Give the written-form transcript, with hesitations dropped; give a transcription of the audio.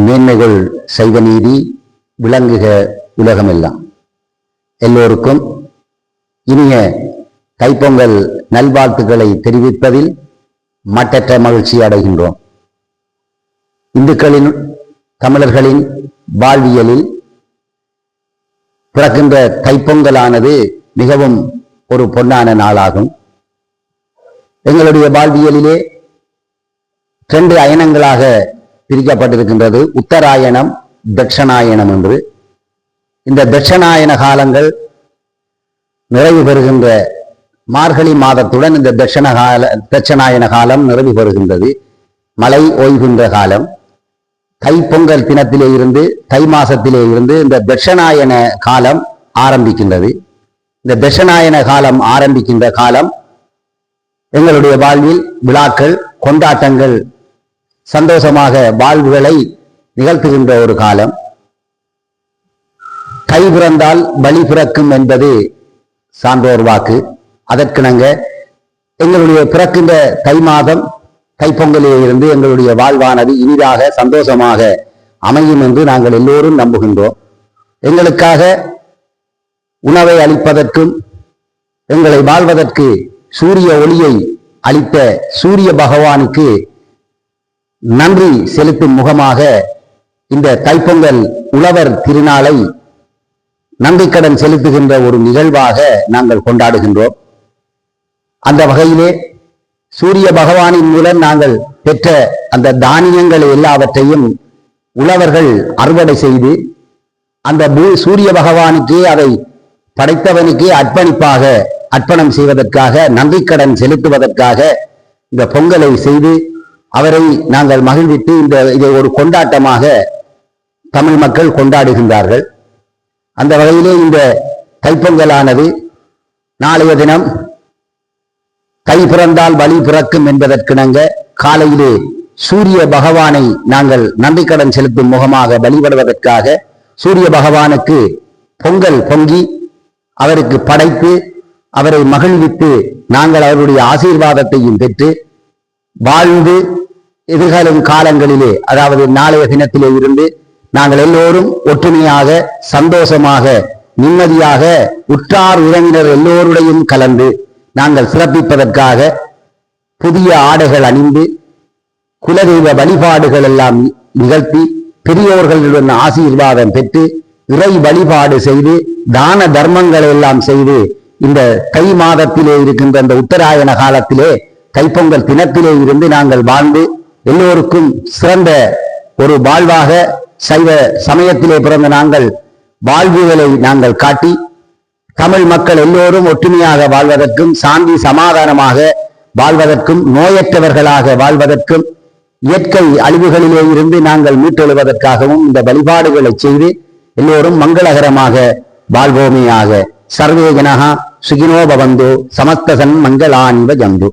மேன்மைகள் சைவ நீதி விளங்குக உலகமெல்லாம். எல்லோருக்கும் இனிய தைப்பொங்கல் நல்வாழ்த்துக்களை தெரிவிப்பதில் மட்டற்ற மகிழ்ச்சி அடைகின்றோம். இந்துக்களின் தமிழர்களின் வாழ்வியலில் பிறக்கின்ற தைப்பொங்கலானது மிகவும் ஒரு பொன்னான நாளாகும். எங்களுடைய வாழ்வியலிலே 2 அயனங்களாக பிரிக்கப்பட்டிருக்கின்றது, உத்தராயணம், தட்சணாயணம் என்று. இந்த தட்சணாயன காலங்கள் நிறைவு பெறுகின்ற மார்கழி மாதத்துடன் இந்த தட்சணாயன காலம் நிறைவு பெறுகின்றது. மழை ஓய்கின்ற காலம். தைப்பொங்கல் தினத்திலே இருந்து தை மாசத்திலே இருந்து இந்த தட்சணாயன காலம் ஆரம்பிக்கின்றது. இந்த தட்சணாயன காலம் ஆரம்பிக்கின்ற காலம் எங்களுடைய வாழ்வில் விழாக்கள், கொண்டாட்டங்கள், சந்தோஷமாக வாழ்வுகளை நிகழ்த்துகின்ற ஒரு காலம். தை பிறந்தால் வழி பிறக்கும் என்பது சான்றோர் வாக்கு. அதற்கிணங்க எங்களுடைய பிறக்கின்ற தை மாதம் தைப்பொங்கலிலே இருந்து எங்களுடைய வாழ்வானது இனிதாக சந்தோஷமாக அமையும் என்று நாங்கள் எல்லோரும் நம்புகின்றோம். எங்களுக்காக உணவை அளிப்பதற்கும் எங்களை வாழ்வதற்கு சூரிய ஒளியை அளித்த சூரிய பகவானுக்கு நன்றி செலுத்தும் முகமாக இந்த தைப்பொங்கல் உழவர் திருநாளை நன்றிக்கடன் செலுத்துகின்ற ஒரு நிகழ்வாக நாங்கள் கொண்டாடுகின்றோம். அந்த வகையிலே சூரிய பகவானின் மூலம் நாங்கள் பெற்ற அந்த தானியங்கள் எல்லாவற்றையும் உழவர்கள் அறுவடை செய்து அந்த சூரிய பகவானுக்கு அதை படைத்தவனுக்கு அர்ப்பணம் செய்வதற்காக, நன்றிக்கடன் செலுத்துவதற்காக இந்த பொங்கலை செய்து அவரை நாங்கள் மகிழ்வித்து இதை ஒரு கொண்டாட்டமாக தமிழ் மக்கள் கொண்டாடுகின்றார்கள். அந்த வகையிலே இந்த தைப்பொங்கலானது நாளைய தினம் தை பிறந்தால் வழி பிறக்கும் என்பதற்கிணங்க காலையிலே சூரிய பகவானை நாங்கள் நன்றிக்கடன் செலுத்தும் முகமாக வழிபடுவதற்காக சூரிய பகவானுக்கு பொங்கல் பொங்கி அவருக்கு படைத்து அவரை மகிழ்வித்து நாங்கள் அவருடைய ஆசீர்வாதத்தையும் பெற்று வாழ்ந்து எதிர்காலம் காலங்களிலே, அதாவது நாளைய தினத்திலே இருந்து நாங்கள் எல்லோரும் ஒற்றுமையாக, சந்தோஷமாக, நிம்மதியாக, உற்றார் உறவினர் எல்லோருடையும் கலந்து நாங்கள் சிறப்பிப்பதற்காக புதிய ஆடைகள் அணிந்து குலதெய்வ வழிபாடுகள் எல்லாம் நிகழ்த்தி பெரியோர்களுடன் ஆசீர்வாதம் பெற்று இறை வழிபாடு செய்து தான தர்மங்கள் எல்லாம் செய்து இந்த தை மாதத்திலே இருக்கின்ற இந்த உத்தராயண காலத்திலே தைப்பொங்கல் தினத்திலே இருந்து நாங்கள் வாழ்ந்து எல்லோருக்கும் சிறந்த ஒரு வாழ்வாக சைவ சமயத்திலே பிறந்த நாங்கள் வாழ்வுகளை நாங்கள் காட்டி தமிழ் மக்கள் எல்லோரும் ஒற்றுமையாக வாழ்வதற்கும், சாந்தி சமாதானமாக வாழ்வதற்கும், நோயற்றவர்களாக வாழ்வதற்கும், இயற்கை அழிவுகளிலே இருந்து நாங்கள் மீட்டெழுவதற்காகவும் இந்த வழிபாடுகளை செய்து எல்லோரும் மங்களகரமாக வாழ்வோமையாக. சர்வே ஜனஹ சுகினோ பவந்து சமஸ்த சன்மங்களானிவ ஜந்து.